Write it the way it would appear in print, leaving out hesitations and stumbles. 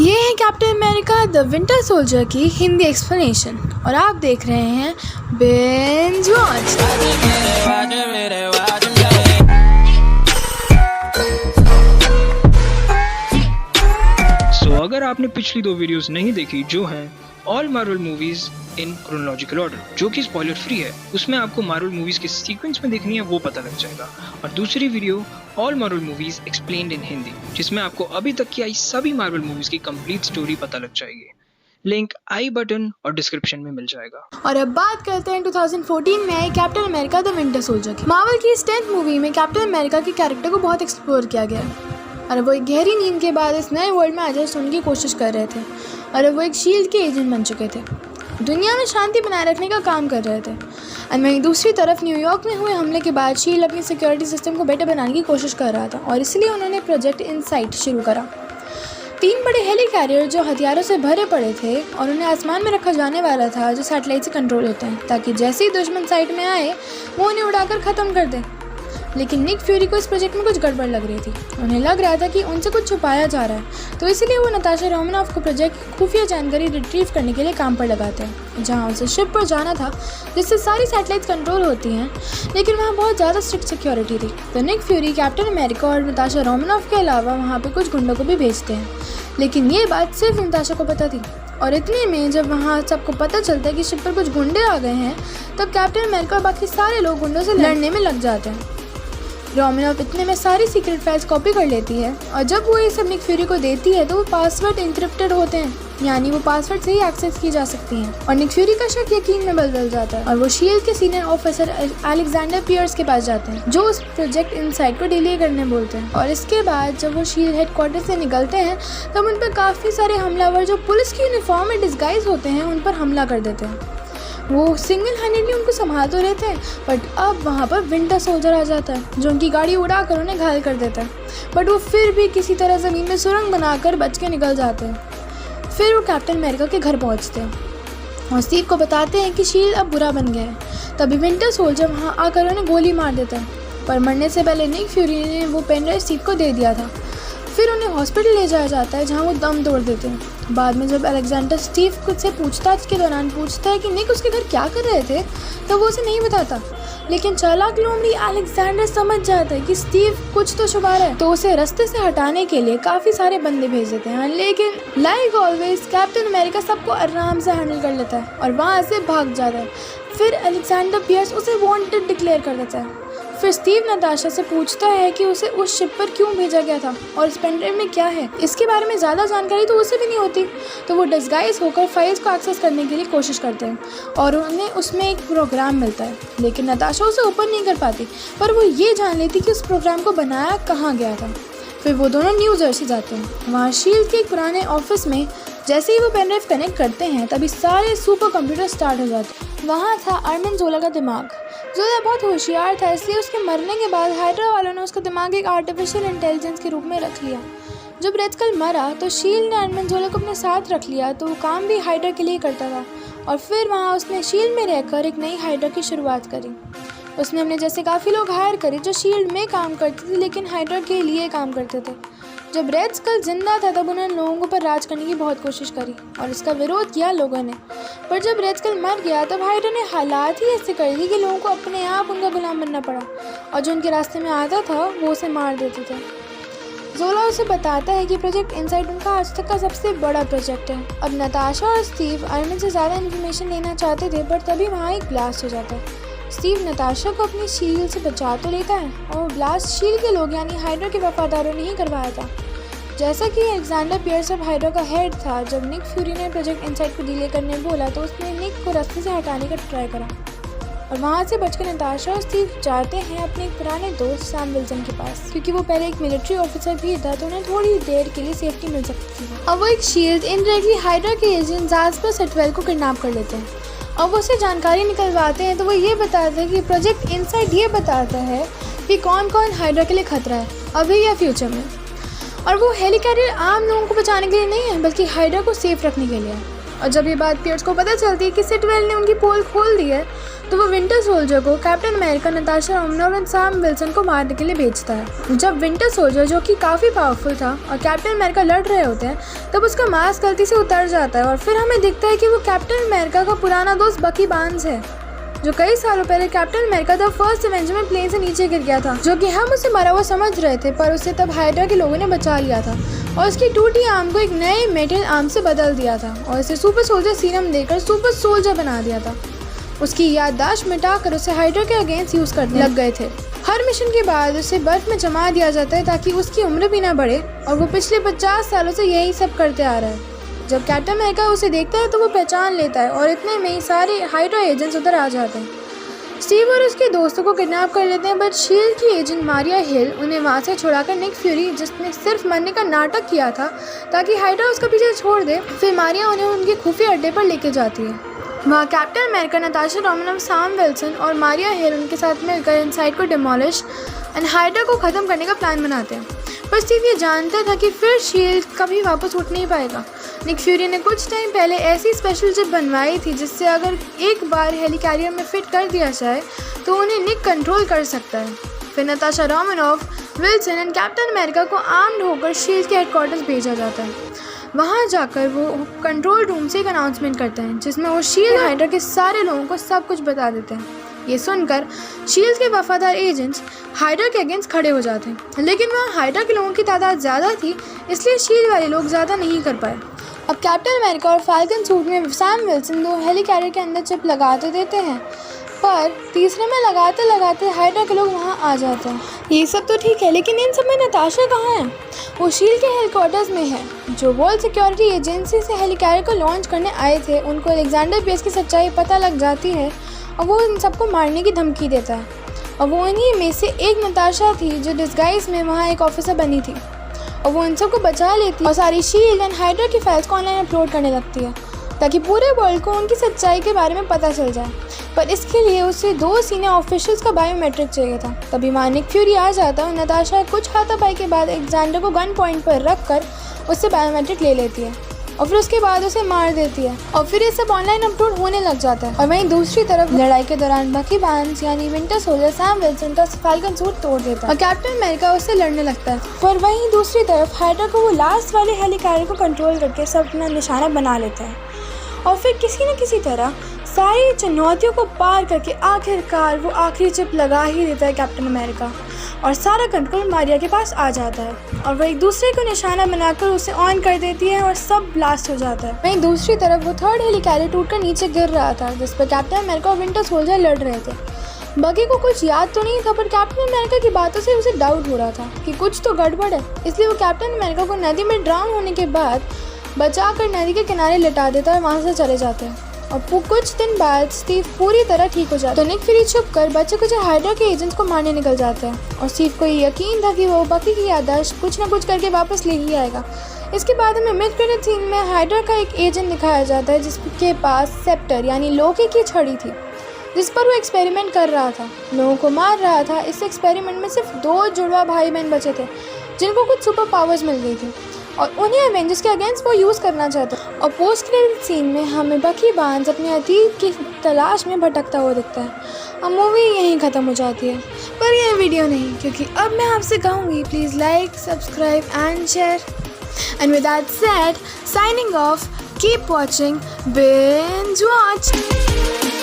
ये है captain America the Winter Soldier की हिंदी एक्सप्लेनेशन और आप देख रहे हैं बिंज वॉच। अगर आपने पिछली 2 वीडियोस नहीं देखी जो हैं all Marvel movies in chronological order जो कि स्पॉइलर फ्री है, उसमें आपको मार्वल मूवीज के सीक्वेंस में देखनी है वो पता लग जाएगा। और दूसरी video all Marvel movies explained इन हिंदी जिसमें आपको अभी तक की आई सभी मार्वल मूवीज की कंप्लीट स्टोरी पता लग जाएगी। लिंक आई बटन और डिस्क्रिप्शन में मिल जाएगा। और अब बात करते हैं 2014 में आई Captain America the Winter Soldier की। मार्वल की इस 10th मूवी में कैप्टन अमेरिका के कैरेक्टर को बहुत एक्सप्लोर किया गया है और वो एक गहरी नींद के बाद इस नए वर्ल्ड में एडजस्ट होने की कोशिश कर रहे थे और अब वो एक शील्ड के एजेंट बन चुके थे, दुनिया में शांति बनाए रखने का काम कर रहे थे। और वहीं दूसरी तरफ न्यूयॉर्क में हुए हमले के बाद शील्ड अपनी सिक्योरिटी सिस्टम को बेटर बनाने की कोशिश कर रहा था और इसलिए उन्होंने प्रोजेक्ट इनसाइट शुरू करा। 3 बड़े हेली कैरियर जो हथियारों से भरे पड़े थे और उन्हें आसमान में रखा जाने वाला था जो सैटेलाइट से कंट्रोल होते हैं, ताकि जैसे ही दुश्मन साइड में आए वो उन्हें उड़ाकर ख़त्म कर दे। लेकिन निक फ्यूरी को इस प्रोजेक्ट में कुछ गड़बड़ लग रही थी। उन्हें लग रहा था कि उनसे कुछ छुपाया जा रहा है, तो इसलिए वो नताशा रोमनॉफ को प्रोजेक्ट की खुफिया जानकारी रिट्रीव करने के लिए काम पर लगाते हैं, जहां उसे शिप पर जाना था जिससे सारी सैटेलाइट्स कंट्रोल होती हैं, लेकिन वहाँ बहुत ज़्यादा स्ट्रिक्ट सिक्योरिटी थी। तो निक फ्यूरी, कैप्टन अमेरिका और नताशा रोमनॉफ के अलावा वहाँ पर कुछ गुंडों को भी भेजते हैं, लेकिन ये बात सिर्फ नताशा को पता थी। और इतने में जब वहाँ सबको पता चलता है कि शिप पर कुछ गुंडे आ गए हैं, तब कैप्टन अमेरिका और बाकी सारे लोग गुंडों से लड़ने में लग जाते हैं। रोमनॉफ इतने में सारी सीक्रेट फाइल्स कॉपी कर लेती है और जब वो ये सब निक फ्यूरी को देती है तो वो पासवर्ड इंक्रिप्टेड होते हैं, यानी वो पासवर्ड से ही एक्सेस की जा सकती हैं। और निक फ्यूरी का शक यकीन में बदल जाता है और वो शील्ड के सीनियर ऑफिसर अलेक्जेंडर पियर्स के पास जाते हैं, जो उस प्रोजेक्ट इनसाइट को डिले करने बोलते हैं। और इसके बाद जब वो शील्ड हेडक्वार्टर से निकलते हैं तब उन पर काफ़ी सारे हमलावर जो पुलिस की यूनिफॉर्म में डिस्गाइज होते हैं उन पर हमला कर देते हैं। वो सिंगल हैंडेडली उनको संभाल तो लेते हैं, बट अब वहाँ पर विंटर सोल्जर आ जाता है जो उनकी गाड़ी उड़ा कर उन्हें घायल कर देता है, बट वो फिर भी किसी तरह ज़मीन में सुरंग बनाकर बच के निकल जाते हैं। फिर वो कैप्टन अमेरिका के घर पहुँचते हैं और स्टीव को बताते हैं कि शील्ड अब बुरा बन गया है। तभी विंटर सोल्जर वहाँ आकर उन्हें गोली मार देता है, पर मरने से पहले निक फ्यूरी ने वो पेन ड्राइव स्टीव को दे दिया था। फिर उन्हें हॉस्पिटल ले जाया जाता है जहाँ वो दम तोड़ देते हैं। बाद में जब अलेक्जेंडर स्टीव से पूछताछ के दौरान पूछता है कि निक उसके घर क्या कर रहे थे, तो वो उसे नहीं बताता, लेकिन चालाक लोमड़ी अलेक्जेंडर समझ जाता है कि स्टीव कुछ तो छुपा रहा है, तो उसे रास्ते से हटाने के लिए काफ़ी सारे बंदे भेज देते हैं। लेकिन लाइक ऑलवेज कैप्टन अमेरिका सबको आराम से हैंडल कर लेता है और वहाँ से भाग जाता है। फिर अलेक्जेंडर पियर्स उसे वांटेड डिक्लेयर कर देता है। फिर स्टीव नताशा से पूछता है कि उसे उस शिप पर क्यों भेजा गया था और इस पेन ड्राइव में क्या है। इसके बारे में ज़्यादा जानकारी तो उसे भी नहीं होती, तो वो डिस्गाइज होकर फाइल्स को एक्सेस करने के लिए कोशिश करते हैं और उन्हें उसमें एक प्रोग्राम मिलता है, लेकिन नताशा उसे ओपन नहीं कर पाती, पर वो ये जान लेती कि उस प्रोग्राम को बनाया कहाँ गया था। फिर वो दोनों न्यू जर्सी जाते हैं। वहाँ शील्ड के एक पुराने ऑफिस में जैसे ही वो पेन ड्राइव कनेक्ट करते हैं तभी सारे सुपर कंप्यूटर स्टार्ट हो जाते हैं। वहाँ था आर्मिन जोला का दिमाग। जोला बहुत होशियार था, इसलिए उसके मरने के बाद हाइड्रा वालों ने उसका दिमाग एक आर्टिफिशियल इंटेलिजेंस के रूप में रख लिया। जब रेड स्कल मरा तो शील्ड ने आर्मिन जोला को अपने साथ रख लिया, तो वो काम भी हाइड्रा के लिए करता था। और फिर वहाँ उसने शील्ड में रहकर एक नई हाइड्रा की शुरुआत करी। उसने अपने जैसे काफ़ी लोग हायर करे जो शील्ड में काम करते थे लेकिन हाइड्रा के लिए काम करते थे। जब रेड स्कल जिंदा था तब उन्होंने लोगों पर राज करने की बहुत कोशिश करी और इसका विरोध किया लोगों ने, पर जब रेड स्कल मर गया तब हाइड्रा ने हालात ही ऐसे कर दी कि लोगों को अपने आप उनका गुलाम बनना पड़ा और जो उनके रास्ते में आता था वो उसे मार देते थे। जोला उसे बताता है कि प्रोजेक्ट इनसाइट उनका आज तक का सबसे बड़ा प्रोजेक्ट है। अब नताशा और स्टीव आर्मिन से ज़्यादा इन्फॉर्मेशन लेना चाहते थे, पर तभी वहाँ एक ब्लास्ट हो जाता है। स्टीव नताशा को अपनी शील्ड से बचा तो लेता है और ब्लास्ट शील्ड के लोग यानी हाइड्रा के वफादारों ने ही करवाया था। जैसा कि अलेक्जेंडर पियर्स अब हाइड्रा का हेड था, जब निक फ्यूरी ने प्रोजेक्ट इनसाइट को डिले करने बोला तो उसने निक को रास्ते से हटाने का ट्राई करा और वहाँ से बचकर नताशा और स्टीव जाते हैं अपने एक पुराने दोस्त सैम विल्सन के पास, क्योंकि वो पहले एक मिलिट्री ऑफिसर भी था तो उन्हें थोड़ी देर के लिए सेफ्टी मिल सकती थी। अब वो एक शील्ड इनडायरेक्टली हाइड्रा के एजेंट जास्पर सेटवेल को किडनैप कर लेते हैं और वो उससे जानकारी निकलवाते हैं। तो वो ये बताते हैं कि प्रोजेक्ट इनसाइट ये बताता है कि कौन कौन हाइड्रा के लिए खतरा है अभी या फ्यूचर में, और वो हेली कैरियर आम लोगों को बचाने के लिए नहीं है बल्कि हाइड्रा को सेफ रखने के लिए है। और जब ये बात पीटर्स को पता चलती है कि सिटवेल ने उनकी पोल खोल दी है, तो वो विंटर सोल्जर को कैप्टन अमेरिका, नताशा रोमनोव और सैम विल्सन को मारने के लिए भेजता है। जब विंटर सोल्जर, जो कि काफ़ी पावरफुल था, और कैप्टन अमेरिका लड़ रहे होते हैं, तब उसका मास्क गलती से उतर जाता है और फिर हमें दिखता है कि वो कैप्टन अमेरिका का पुराना दोस्त बकी बार्न्स है, जो कई सालों पहले captain America the first Avenger में प्लेन से नीचे गिर गया था, जो कि हम उसे मरा हुआ समझ रहे थे, पर उसे तब हाइड्रा के लोगों ने बचा लिया था और उसकी टूटी आर्म को एक नए मेटल आर्म से बदल दिया था और इसे सुपर सोल्जर सीरम देकर सुपर सोल्जर बना दिया था। उसकी याददाश्त मिटाकर उसे हाइड्रा के अगेंस्ट यूज़ करने लग गए थे। हर मिशन के बाद उसे बर्फ में जमा दिया जाता है ताकि उसकी उम्र भी ना बढ़े, और वो पिछले 50 सालों से यही सब करते आ रहा है। जब कैप्टन अमेरिका उसे देखता है तो वो पहचान लेता है और इतने में ही सारे हाइड्रा एजेंट्स उधर आ जाते हैं। स्टीव और उसके दोस्तों को किडनैप कर लेते हैं, बट शील्ड की एजेंट मारिया हिल उन्हें वहाँ से छुड़ाकर निक फ्यूरी, जिसने सिर्फ मरने का नाटक किया था ताकि हाइड्रा उसका पीछे छोड़ दे, फिर मारिया उन्हें उनके खुफिया अड्डे पर लेके जाती है। वहाँ captain America, Natasha Romanov, Sam Wilson और मारिया हिल उनके साथ मिलकर इनसाइड को डिमोलिश एंड हाइड्रा को ख़त्म करने का प्लान बनाते हैं। पर स्टीव ये जानता था कि फिर शील्ड कभी वापस उठ नहीं पाएगा। निक फ्यूरी ने कुछ टाइम पहले ऐसी स्पेशल चिप बनवाई थी जिससे अगर एक बार हेलिकैरियर में फिट कर दिया जाए तो उन्हें निक कंट्रोल कर सकता है। फिर Natasha Romanov, Wilson and captain America को आर्म्ड होकर शील्ड के हेडक्वार्टर्स भेजा जाता है। वहाँ जाकर वो कंट्रोल रूम से एक अनाउंसमेंट करते हैं जिसमें वो शील्ड हाइड्रा के सारे लोगों को सब कुछ बता देते हैं। ये सुनकर शील्ड के वफादार एजेंट्स हाइड्रा के अगेंस्ट खड़े हो जाते हैं, लेकिन वहाँ हाइड्रा के लोगों की तादाद ज़्यादा थी, इसलिए शील्ड वाले लोग ज़्यादा नहीं कर पाए। अब कैप्टन अमेरिका और फैल्कन सूट में सैम विल्सन 2 हेलिकैरियर के अंदर चिप लगा तो देते हैं, पर तीसरे में लगाते लगाते हाइड्रा के लोग वहाँ आ जाते हैं। ये सब तो ठीक है, लेकिन इन सब में नताशा कहाँ है? वो शील्ड के हेडक्वार्टर्स में है। जो वर्ल्ड सिक्योरिटी एजेंसी से हेलिकैरियर को लॉन्च करने आए थे, उनको अलेक्जेंडर पेस की सच्चाई पता लग जाती है और वो इन सबको मारने की धमकी देता है। और वो इन्हीं में से एक नताशा थी जो डिस्गाइज में वहाँ एक ऑफिसर बनी थी, और वो इन सबको बचा लेती है और सारी शील्ड एंड हाइड्रा की फाइल्स को ऑनलाइन अपलोड करने लगती है ताकि पूरे वर्ल्ड को उनकी सच्चाई के बारे में पता चल जाए। पर इसके लिए उसे 2 सीनियर ऑफिशियल्स का बायोमेट्रिक चाहिए था। तभी वहाँ निक फ्यूरी आ जाता है और नताशा कुछ हाथापाई के बाद अलेक्जेंडर को गन पॉइंट पर रख कर उससे बायोमेट्रिक ले लेती है और फिर उसके बाद उसे मार देती है और फिर ये सब ऑनलाइन अपलोड होने लग जाता है। और वहीं दूसरी तरफ लड़ाई के दौरान बकी बार्न्स यानी विंटर सोल्जर सैम विल्सन का फैल्कन सूट तोड़ देता है और कैप्टन अमेरिका उससे लड़ने लगता है। पर वहीं दूसरी तरफ हाइड्रा को वो लास्ट वाले हेलिकैरियर को कंट्रोल करके सब अपना निशाना बना लेता है और फिर किसी न किसी तरह सारी चुनौतियों को पार करके आखिरकार वो आखिरी चिप लगा ही देता है कैप्टन अमेरिका, और सारा कंट्रोल मारिया के पास आ जाता है और वह एक दूसरे को निशाना बनाकर उसे ऑन कर देती है और सब ब्लास्ट हो जाता है। वहीं दूसरी तरफ वो 3rd हेलिकैरियर टूटकर नीचे गिर रहा था जिस पर कैप्टन अमेरिका और विंटर सोल्जर लड़ रहे थे। बगी को कुछ याद तो नहीं था, पर कैप्टन अमेरिका की बातों से उसे डाउट हो रहा था कि कुछ तो गड़बड़ है, इसलिए वो कैप्टन अमेरिका को नदी में ड्राउन होने के बाद बचाकर नदी के किनारे लिटा देता है और वहाँ से चले जाते हैं। और कुछ दिन बाद स्टीव पूरी तरह ठीक हो जाता है, तो निक फ्यूरी छुप कर बच्चे कुछ हाइड्रा के एजेंट्स को मारने निकल जाता है और स्टीव को ये यकीन था कि वो बकी की याददाश्त कुछ न कुछ करके वापस ले ही आएगा। इसके बाद हमें मिड क्रेडिट सीन में हाइड्रा का एक एजेंट दिखाया जाता है जिसके पास सेप्टर यानी लोहे की छड़ी थी जिस पर वो एक्सपेरिमेंट कर रहा था, लोगों को मार रहा था। इस एक्सपेरिमेंट में सिर्फ 2 जुड़वा भाई बहन बचे थे जिनको कुछ सुपर पावर्स मिल गई थी और उन्हें एवेंजर्स के अगेंस्ट वो यूज़ करना चाहता। और पोस्ट क्रेडिट सीन में हमें बकी बार्न्स अपने अतीत की तलाश में भटकता हुआ दिखता है। अब मूवी यहीं ख़त्म हो जाती है, पर यह वीडियो नहीं, क्योंकि अब मैं आपसे कहूँगी please like, subscribe and share. And with that said, signing off, keep watching, binge watch.